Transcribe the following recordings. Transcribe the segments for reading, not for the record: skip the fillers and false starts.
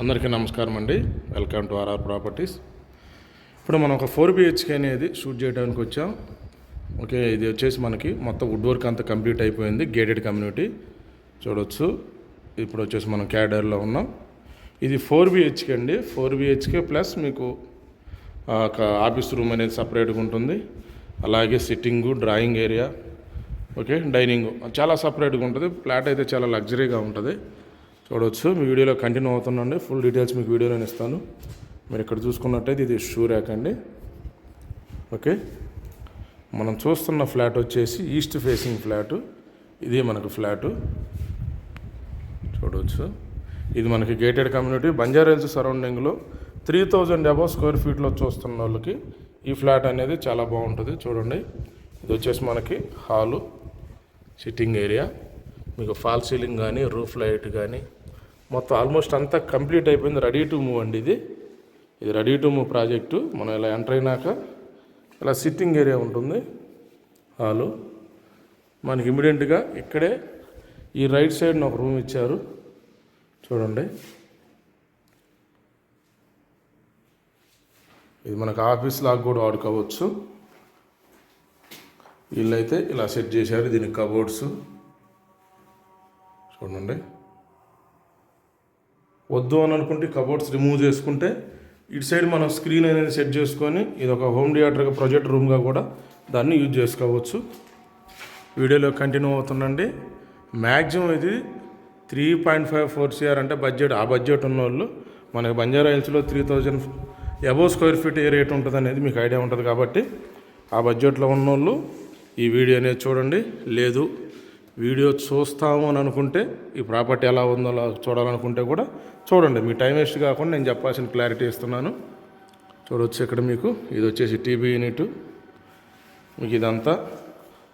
అందరికీ నమస్కారం అండి. Welcome to RR properties. ఇప్పుడు మనం ఒక 4 BHK అనేది షూట్ చేయడానికి వచ్చాం. ఓకే, ఇది వచ్చేసి మనకి మొత్తం వుడ్ వర్క్ అంతా కంప్లీట్ అయిపోయింది. గేటెడ్ కమ్యూనిటీ చూడవచ్చు. ఇప్పుడు వచ్చేసి మనం క్యాడర్లో ఉన్నాం. ఇది 4 BHK అండి. 4 BHK ప్లస్ మీకు ఒక ఆఫీస్ రూమ్ అనేది సపరేట్గా ఉంటుంది. అలాగే sitting, drawing area, okay, dining చాలా సపరేట్గా ఉంటుంది. ఫ్లాట్ అయితే చాలా లగ్జరీగా ఉంటుంది. చూడవచ్చు. మీ వీడియోలో కంటిన్యూ అవుతుందండి. ఫుల్ డీటెయిల్స్ మీకు వీడియోలో ఇస్తాను. మీరు ఇక్కడ చూసుకున్నట్టయితే ఇది షూ ర్యాక్ అండి. ఓకే, మనం చూస్తున్న ఫ్లాట్ వచ్చేసి ఈస్ట్ ఫేసింగ్ ఫ్లాటు. ఇది మనకు ఫ్లాటు చూడవచ్చు. ఇది మనకి గేటెడ్ కమ్యూనిటీ బంజారాహిల్స్ సరౌండింగ్లో 3000 అబవ్ స్క్వేర్ ఫీట్లో చూస్తున్న వాళ్ళకి ఈ ఫ్లాట్ అనేది చాలా బాగుంటుంది. చూడండి, ఇది వచ్చేసి మనకి హాలు, సిట్టింగ్ ఏరియా, మీకు ఫాల్ సీలింగ్ కానీ రూఫ్ లైట్ కానీ మొత్తం ఆల్మోస్ట్ అంతా కంప్లీట్ అయిపోయింది. రెడీ టు మూవ్ అండి. ఇది రెడీ టు మూవ్ ప్రాజెక్టు. మనం ఇలా ఎంటర్ అయినాక ఇలా సిట్టింగ్ ఏరియా ఉంటుంది. హాలు మనకి ఇమీడియట్గా ఇక్కడే ఈ రైట్ సైడ్న ఒక రూమ్ ఇచ్చారు. చూడండి, ఇది మనకు ఆఫీస్ లాగా కూడా వాడుకోవచ్చు. వీళ్ళైతే ఇలా సెట్ చేశారు. దీనికి కబోర్డ్స్ చూడండి. వద్దు అని అనుకుంటే కబోర్డ్స్ రిమూవ్ చేసుకుంటే ఇటు సైడ్ మనం స్క్రీన్ అనేది సెట్ చేసుకొని ఇది ఒక హోమ్ థియేటర్గా ప్రొజెక్ట్ రూమ్గా కూడా దాన్ని యూజ్ చేసుకోవచ్చు. వీడియోలో కంటిన్యూ అవుతుందండి. మ్యాక్సిమం ఇది 3.54 CR అంటే బడ్జెట్. ఆ బడ్జెట్ ఉన్నవాళ్ళు మనకి బంజారాహిల్స్లో 3000 అబవ్ స్క్వేర్ ఫీట్ ఏ రేట్ ఉంటుంది అనేది మీకు ఐడియా ఉంటుంది. కాబట్టి ఆ బడ్జెట్లో ఉన్నోళ్ళు ఈ వీడియో అనేది చూడండి. లేదు వీడియో చూస్తాము అని అనుకుంటే ఈ ప్రాపర్టీ ఎలా ఉందో చూడాలనుకుంటే కూడా చూడండి. మీ టైం వేస్ట్ కాకుండా నేను చెప్పాల్సిన క్లారిటీ ఇస్తున్నాను. చూడవచ్చు. ఇక్కడ మీకు ఇది వచ్చేసి టీవీ యూనిట్. మీకు ఇదంతా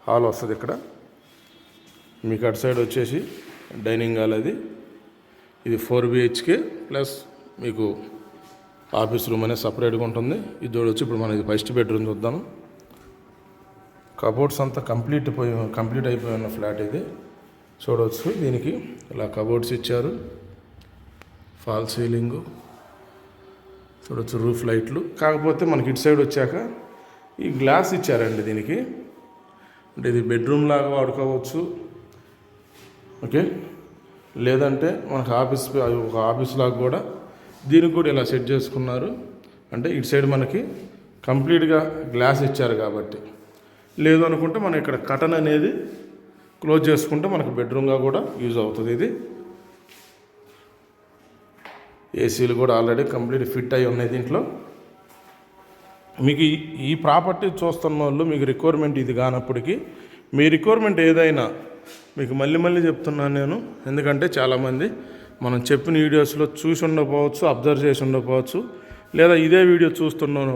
హాల్ వస్తుంది. ఇక్కడ మీకు అటు సైడ్ వచ్చేసి డైనింగ్ హాల్. ఇది 4 BHK ప్లస్ మీకు ఆఫీస్ రూమ్ అనేది సపరేట్గా ఉంటుంది. ఇది చూడవచ్చు. ఇప్పుడు మనం ఇది ఫస్ట్ బెడ్రూమ్ చూద్దాము. కబోర్డ్స్ అంతా కంప్లీట్ అయిపోయి ఉన్న ఫ్లాట్ ఇది. చూడవచ్చు. దీనికి ఇలా కబోర్డ్స్ ఇచ్చారు. ఫాల్ సీలింగు చూడవచ్చు. రూఫ్ లైట్లు. కాకపోతే మనకి ఇటు సైడ్ వచ్చాక ఈ గ్లాస్ ఇచ్చారండి దీనికి. అంటే ఇది బెడ్రూమ్ లాగా వాడుకోవచ్చు. ఓకే, లేదంటే మనకు ఒక ఆఫీస్ లాగా కూడా దీనికి కూడా ఇలా సెట్ చేసుకున్నారు. అంటే ఇటు సైడ్ మనకి కంప్లీట్గా గ్లాస్ ఇచ్చారు కాబట్టి. లేదు అనుకుంటే మనం ఇక్కడ కటన్ అనేది క్లోజ్ చేసుకుంటే మనకు బెడ్రూమ్గా కూడా యూజ్ అవుతుంది. ఇది ఏసీలు కూడా ఆల్రెడీ కంప్లీట్ ఫిట్ అయి ఉన్నాయి దీంట్లో. మీకు ఈ ప్రాపర్టీ చూస్తున్న వాళ్ళు మీకు రిక్వైర్మెంట్ ఇది కానప్పటికీ మీ రిక్వైర్మెంట్ ఏదైనా మీకు మళ్ళీ చెప్తున్నాను నేను. ఎందుకంటే చాలామంది మనం చెప్పిన వీడియోస్లో చూసి ఉండకపోవచ్చు, అబ్జర్వ్ చేసి ఉండకపోవచ్చు, లేదా ఇదే వీడియో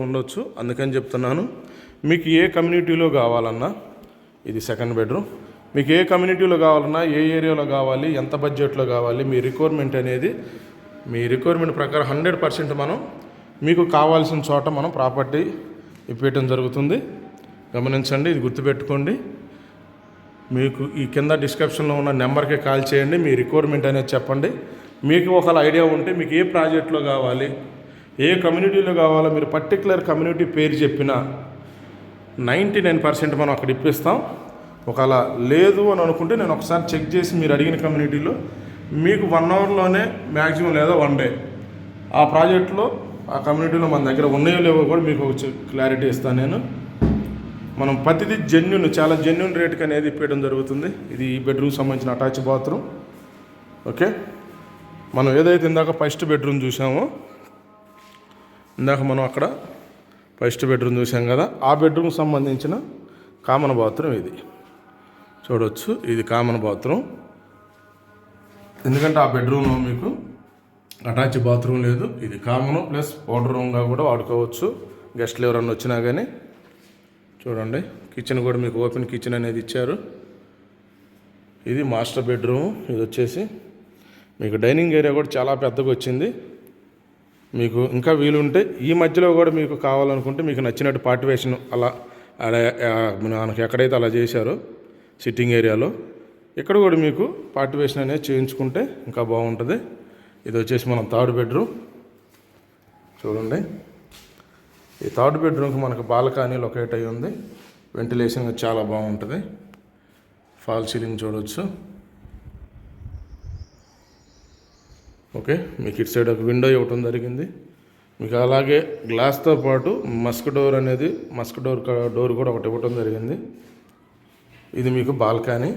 ఉండొచ్చు. అందుకని చెప్తున్నాను. మీకు ఏ కమ్యూనిటీలో కావాలన్నా ఇది సెకండ్ బెడ్రూమ్. మీకు ఏ కమ్యూనిటీలో కావాలన్నా, ఏ ఏరియాలో కావాలి, ఎంత బడ్జెట్లో కావాలి, మీ రిక్వైర్మెంట్ ప్రకారం 100% మనం మీకు కావాల్సిన చోట మనం ప్రాపర్టీ ఇప్పించడం జరుగుతుంది. గమనించండి, ఇది గుర్తుపెట్టుకోండి. మీకు ఈ కింద డిస్క్రిప్షన్లో ఉన్న నెంబర్కి కాల్ చేయండి. మీ రిక్వైర్మెంట్ అనేది చెప్పండి. మీకు ఒక ఐడియా ఉంటే మీకు ఏ ప్రాజెక్ట్లో కావాలి, ఏ కమ్యూనిటీలో కావాలో మీరు పర్టికులర్ కమ్యూనిటీ పేరు చెప్పినా 99% మనం అక్కడ ఇప్పిస్తాం. ఒకవేళ లేదు అని అనుకుంటే నేను ఒకసారి చెక్ చేసి మీరు అడిగిన కమ్యూనిటీలో మీకు 1 అవర్లోనే మ్యాక్సిమం లేదా 1 డే ఆ ప్రాజెక్టులో ఆ కమ్యూనిటీలో మన దగ్గర ఉన్నాయో లేవో కూడా మీకు క్లారిటీ ఇస్తాను నేను. మనం ప్రతిదీ చాలా జెన్యున్ రేట్కి అనేది ఇప్పేయడం జరుగుతుంది. ఇది ఈ బెడ్రూమ్ సంబంధించిన అటాచ్ బాత్రూమ్. ఓకే, మనం ఏదైతే ఇందాక ఫస్ట్ బెడ్రూమ్ చూసామో, మనం అక్కడ ఫస్ట్ బెడ్రూమ్ చూసాం కదా, ఆ బెడ్రూమ్కి సంబంధించిన కామన్ బాత్రూమ్ ఇది. చూడవచ్చు. ఇది కామన్ బాత్రూమ్. ఎందుకంటే ఆ బెడ్రూమ్లో మీకు అటాచ్ బాత్రూమ్ లేదు. ఇది కామన్ ప్లస్ పౌడర్ రూమ్గా కూడా వాడుకోవచ్చు గెస్ట్లు ఎవరన్నా వచ్చినా కానీ. చూడండి, కిచెన్ కూడా మీకు ఓపెన్ కిచెన్ అనేది ఇచ్చారు. ఇది మాస్టర్ బెడ్రూమ్. ఇది వచ్చేసి మీకు డైనింగ్ ఏరియా కూడా చాలా పెద్దగా వచ్చింది. మీకు ఇంకా వీలుంటే ఈ మధ్యలో కూడా మీకు కావాలనుకుంటే మీకు నచ్చినట్టు పార్టివేషన్ అలా మనకి ఎక్కడైతే అలా చేశారో సిట్టింగ్ ఏరియాలో ఇక్కడ కూడా మీకు పార్టివేషన్ అనేది చేయించుకుంటే ఇంకా బాగుంటుంది. ఇది వచ్చేసి మనం థర్డ్ బెడ్రూమ్. చూడండి, ఈ థర్డ్ బెడ్రూమ్కి మనకు బాల్కనీ లొకేట్ అయ్యి ఉంది. వెంటిలేషన్ చాలా బాగుంటుంది. ఫాల్ సీలింగ్ చూడవచ్చు. ఓకే, మీకు ఇటు సైడ్ ఒక విండో ఇవ్వటం జరిగింది. మీకు అలాగే గ్లాస్తో పాటు మస్క్ డోర్ కూడా ఒకటి ఇవ్వటం జరిగింది. ఇది మీకు బాల్కనీ.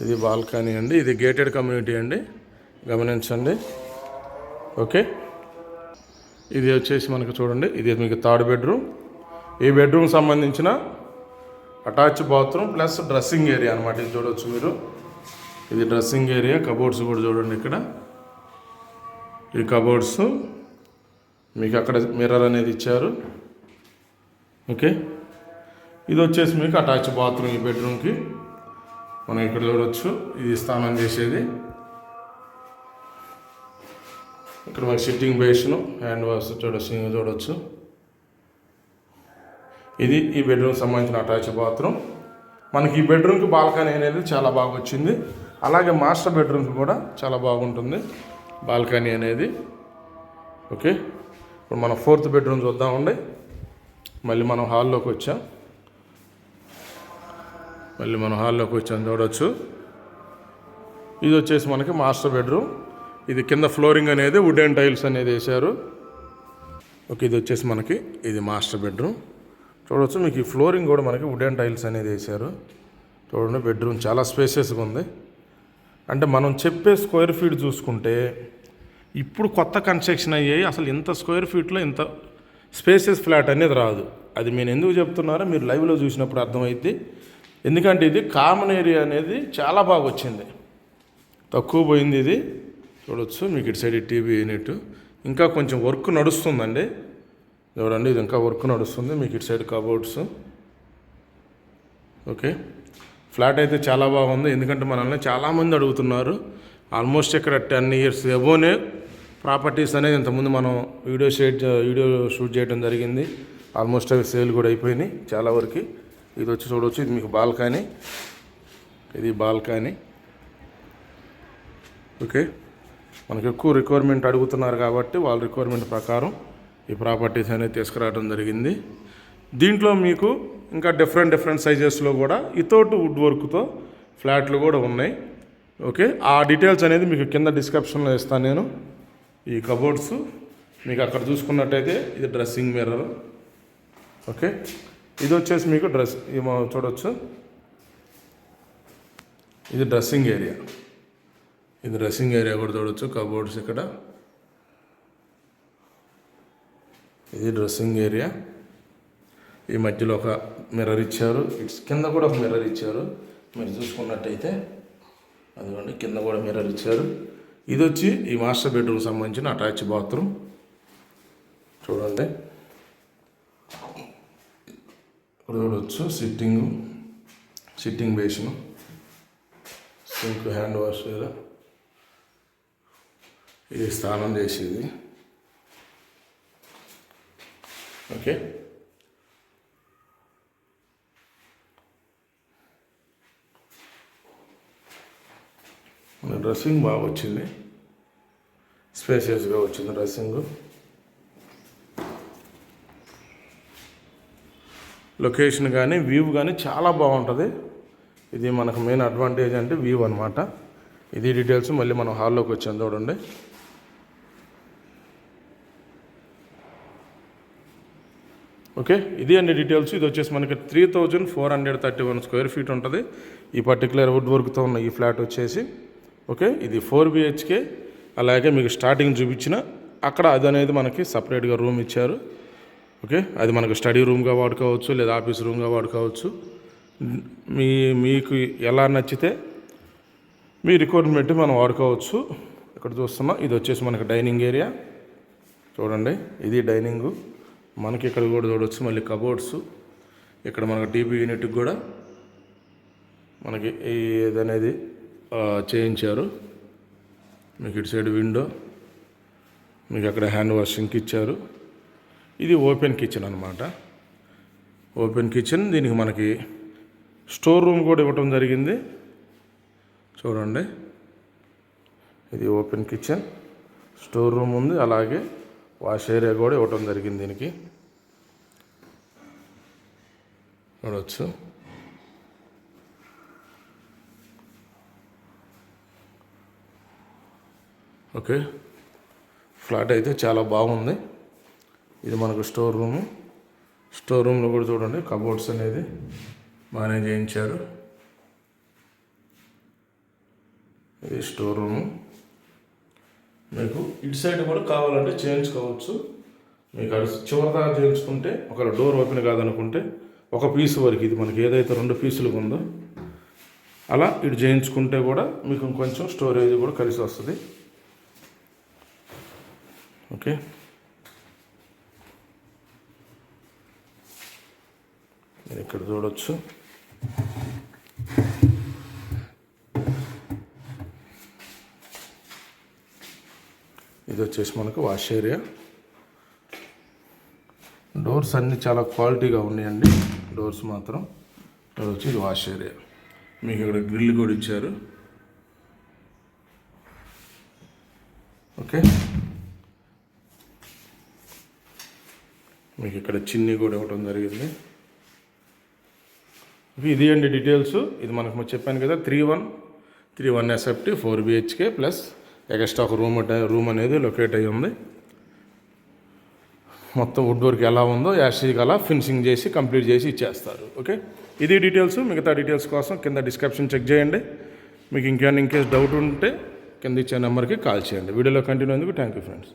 ఇది బాల్కనీ అండి. ఇది గేటెడ్ కమ్యూనిటీ అండి, గమనించండి. ఓకే, ఇది వచ్చేసి మనకు చూడండి, ఇది మీకు థర్డ్ బెడ్రూమ్. ఈ బెడ్రూమ్ సంబంధించిన attach bathroom plus dressing area అనమాట. ఇది చూడవచ్చు మీరు. ఇది డ్రెస్సింగ్ ఏరియా. కబోర్డ్స్ కూడా చూడండి ఇక్కడ. ఈ కబోర్డ్స్ మీకు అక్కడ మిర్రర్ అనేది ఇచ్చారు. ఓకే, ఇది వచ్చేసి మీకు అటాచ్ బాత్రూమ్. ఈ బెడ్రూమ్కి మనం ఇక్కడ చూడవచ్చు. ఇది స్నానం చేసేది. ఇక్కడ మనకి సిట్టింగ్ బేసిన్, హ్యాండ్ వాష్ చూడవచ్చు. ఇది ఈ బెడ్రూమ్ సంబంధించిన అటాచ్ బాత్రూమ్. మనకి ఈ బెడ్రూమ్కి బాల్కనీ అనేది చాలా బాగా వచ్చింది. అలాగే మాస్టర్ బెడ్రూమ్కి కూడా చాలా బాగుంటుంది బాల్కనీ అనేది. ఓకే, ఇప్పుడు మనం ఫోర్త్ బెడ్రూమ్ చూద్దామండి. మళ్ళీ మనం హాల్లోకి వచ్చాం. చూడవచ్చు. ఇది వచ్చేసి మనకి మాస్టర్ బెడ్రూమ్. ఇది కింద ఫ్లోరింగ్ అనేది వుడెన్ టైల్స్ అనేది వేశారు. ఓకే, ఇది వచ్చేసి మనకి ఇది మాస్టర్ బెడ్రూమ్. చూడవచ్చు, మీకు ఈ ఫ్లోరింగ్ కూడా మనకి వుడెన్ టైల్స్ అనేది వేశారు. చూడండి, బెడ్రూమ్ చాలా స్పేసెస్గా ఉంది. అంటే మనం చెప్పే స్క్వేర్ ఫీట్ చూసుకుంటే ఇప్పుడు కొత్త కన్స్ట్రక్షన్ అయ్యాయి. అసలు ఇంత స్క్వేర్ ఫీట్లో ఇంత స్పేసెస్ ఫ్లాట్ అనేది రాదు. అది నేను ఎందుకు చెప్తున్నారో మీరు లైవ్లో చూసినప్పుడు అర్థమైంది. ఎందుకంటే ఇది కామన్ ఏరియా అనేది చాలా బాగా వచ్చింది. తక్కువ పోయింది ఇది. చూడవచ్చు, మీకు ఇటు సైడ్ టీవీ యూనిట్ ఇంకా కొంచెం వర్క్ నడుస్తుందండి. చూడండి, ఇది ఇంకా వర్క్ నడుస్తుంది. మీకు ఇటు సైడ్ కబోర్డ్స్. ఓకే, ఫ్లాట్ అయితే చాలా బాగుంది. ఎందుకంటే మనల్ని చాలామంది అడుగుతున్నారు. ఆల్మోస్ట్ ఇక్కడ 10 years ఎబోనే ప్రాపర్టీస్ అనేది ఇంతకుముందు మనం వీడియో షూట్ చేయడం జరిగింది. ఆల్మోస్ట్ అవి సేల్ కూడా అయిపోయినాయి చాలా వరకు. ఇది వచ్చి చూడవచ్చు, ఇది మీకు బాల్కనీ. ఇది బాల్కనీ. ఓకే, మనకు ఎక్కువ రిక్వైర్మెంట్ అడుగుతున్నారు కాబట్టి వాళ్ళ రిక్వైర్మెంట్ ప్రకారం ఈ ప్రాపర్టీస్ అనేది తీసుకురావడం జరిగింది. దీంట్లో మీకు ఇంకా డిఫరెంట్ సైజెస్లో కూడా వితౌట్ వుడ్ వర్క్తో ఫ్లాట్లు కూడా ఉన్నాయి. ఓకే, ఆ డీటెయిల్స్ అనేది మీకు కింద డిస్క్రిప్షన్లో ఇస్తాను నేను. ఈ కబోర్డ్స్ మీకు అక్కడ చూసుకున్నట్టయితే ఇది డ్రెస్సింగ్ మిర్రర్. ఓకే, ఇది వచ్చేసి మీకు చూడవచ్చు, ఇది డ్రెస్సింగ్ ఏరియా. ఇది డ్రెస్సింగ్ ఏరియా కూడా చూడవచ్చు. కబోర్డ్స్ ఇక్కడ. ఇది డ్రెస్సింగ్ ఏరియా. ఈ మధ్యలో ఒక మిర్రర్ ఇచ్చారు. కింద కూడా ఒక మిర్రర్ ఇచ్చారు. మీరు చూసుకున్నట్టయితే అదిగోండి, కింద కూడా మిర్రర్ ఇచ్చారు. ఇది వచ్చి ఈ మాస్టర్ బెడ్రూమ్ సంబంధించిన అటాచ్ బాత్రూమ్. చూడండి, ఇక్కడ చూడవచ్చు. Sitting basin, sink, hand wash. ఇది స్నానం చేసేది. ఓకే, మన డ్రెస్సింగ్ బాగా వచ్చింది. స్పేసియస్గా వచ్చింది డ్రెస్సింగ్. లొకేషన్ కానీ వ్యూ కానీ చాలా బాగుంటుంది. ఇది మనకు మెయిన్ అడ్వాంటేజ్ అంటే వ్యూ అనమాట. ఇది డీటెయిల్స్. మళ్ళీ మనం హాల్లోకి వచ్చాం చూడండి. ఓకే, ఇది అన్ని డీటెయిల్స్. ఇది వచ్చేసి మనకి 3431 స్క్వేర్ ఫీట్ ఉంటుంది ఈ పర్టికులర్ వుడ్ వర్క్తో ఉన్న ఈ ఫ్లాట్ వచ్చేసి. ఓకే, ఇది 4 BHK. అలాగే మీకు స్టార్టింగ్ చూపించిన అక్కడ అది అనేది మనకి సపరేట్గా రూమ్ ఇచ్చారు. ఓకే, అది మనకు స్టడీ రూమ్గా వాడుకోవచ్చు, లేదా ఆఫీస్ రూమ్గా వాడుకోవచ్చు. మీకు ఎలా నచ్చితే మీ రిక్వైర్మెంట్ మనం వాడుకోవచ్చు. ఇక్కడ చూస్తున్నాం, ఇది వచ్చేసి మనకి డైనింగ్ ఏరియా. చూడండి, ఇది డైనింగు. మనకి ఇక్కడ కూడా చూడవచ్చు. మళ్ళీ కబోర్డ్స్. ఇక్కడ మనకు టీవీ యూనిట్కి కూడా మనకి ఇది అనేది చేయించారు. మీకు ఇటు సైడ్ విండో, మీకు అక్కడ హ్యాండ్ వాషింగ్కి ఇచ్చారు. ఇది ఓపెన్ కిచెన్ అనమాట. Open kitchen. దీనికి మనకి స్టోర్ రూమ్ కూడా ఇవ్వటం జరిగింది. చూడండి, ఇది ఓపెన్ కిచెన్, స్టోర్ రూమ్ ఉంది, అలాగే వాష్ ఏరియా కూడా ఇవ్వటం జరిగింది. దీనికి చూడవచ్చు. ఓకే, ఫ్లాట్ అయితే చాలా బాగుంది. ఇది మనకు స్టోర్ రూము. స్టోర్ రూమ్లో కూడా చూడండి కబోర్డ్స్ అనేది బాగానే చేయించారు. ఇది స్టోర్ రూము. మీకు ఇటు సైడ్ కూడా కావాలంటే చేయించుకోవచ్చు. మీకు అటు చివరి దాకా చేయించుకుంటే ఒకవేళ డోర్ ఓపెన్ కాదనుకుంటే ఒక పీస్ వరకు, ఇది మనకి ఏదైతే 2 పీసులు ఉందో అలా ఇటు చేయించుకుంటే కూడా మీకు ఇంకొంచెం స్టోరేజ్ కూడా కలిసి వస్తుంది. ఓకే, మీరు ఇక్కడ చూడవచ్చు. ఇది వచ్చేసి మనకు వాష్ ఏరియా. డోర్స్ అన్నీ చాలా క్వాలిటీగా ఉన్నాయండి. డోర్స్ మాత్రం వచ్చి ఇది వాష్ ఏరియా. మీకు ఇక్కడ గ్రిల్ కూడా ఇచ్చారు. ఓకే, మీకు ఇక్కడ చిన్ని కూడా ఇవ్వటం జరిగింది. ఇది అండి డీటెయిల్స్. ఇది మనకు చెప్పాను కదా 3-1 SFT 4 BHK ప్లస్ ఎక్స్ట్రా ఒక రూమ్ అనేది లొకేట్ అయ్యి ఉంది. మొత్తం వుడ్ వర్క్ ఎలా ఉందో యాషీకి అలా ఫినిషింగ్ చేసి కంప్లీట్ చేసి ఇచ్చేస్తారు. ఓకే, ఇది డీటెయిల్స్. మిగతా డీటెయిల్స్ కోసం కింద డిస్క్రిప్షన్ చెక్ చేయండి. మీకు ఇంకేమైనా ఇన్కేస్ డౌట్ ఉంటే కింద ఇచ్చే నెంబర్కి కాల్ చేయండి. వీడియోలో కంటిన్యూ అయ్యేందుకు థ్యాంక్ యూ ఫ్రెండ్స్.